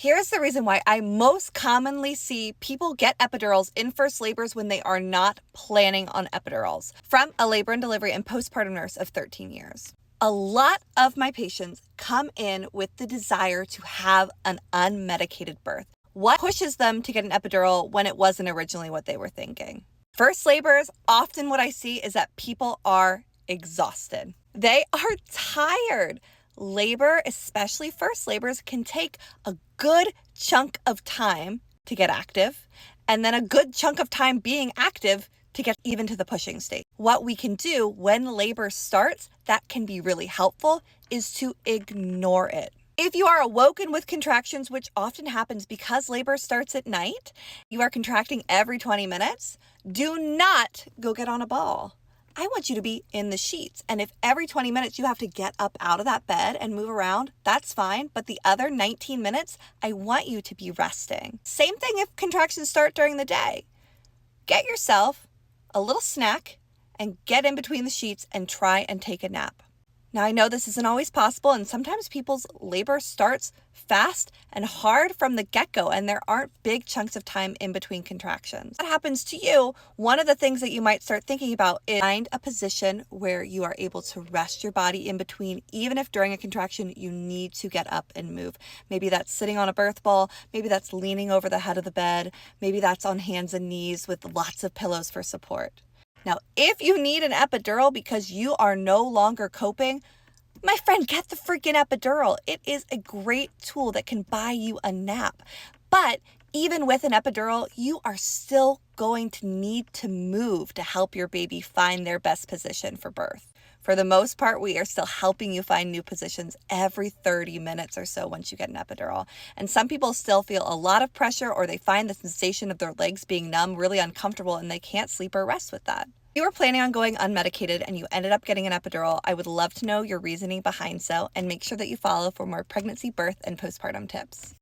Here's the reason why I most commonly see people get epidurals in first labors when they are not planning on epidurals, from a labor and delivery and postpartum nurse of 13 years. A lot of my patients come in with the desire to have an unmedicated birth. What pushes them to get an epidural when it wasn't originally what they were thinking? First labors, often what I see is that people are exhausted. They are tired. Labor, especially first labors, can take a good chunk of time to get active, and then a good chunk of time being active to get even to the pushing state. What we can do when labor starts that can be really helpful is to ignore it. If you are awoken with contractions, which often happens because labor starts at night, you are contracting every 20 minutes, do not go get on a ball. I want you to be in the sheets. And if every 20 minutes you have to get up out of that bed and move around, that's fine. But the other 19 minutes, I want you to be resting. Same thing if contractions start during the day. Get yourself a little snack and get in between the sheets and try and take a nap. Now, I know this isn't always possible, and sometimes people's labor starts fast and hard from the get-go, and there aren't big chunks of time in between contractions. What happens to you, one of the things that you might start thinking about is find a position where you are able to rest your body in between, even if during a contraction you need to get up and move. Maybe that's sitting on a birth ball, maybe that's leaning over the head of the bed, maybe that's on hands and knees with lots of pillows for support. Now, if you need an epidural because you are no longer coping, my friend, get the freaking epidural. It is a great tool that can buy you a nap. But even with an epidural, you are still going to need to move to help your baby find their best position for birth. For the most part, we are still helping you find new positions every 30 minutes or so once you get an epidural. And some people still feel a lot of pressure, or they find the sensation of their legs being numb really uncomfortable and they can't sleep or rest with that. If you were planning on going unmedicated and you ended up getting an epidural, I would love to know your reasoning behind so, and make sure that you follow for more pregnancy, birth, and postpartum tips.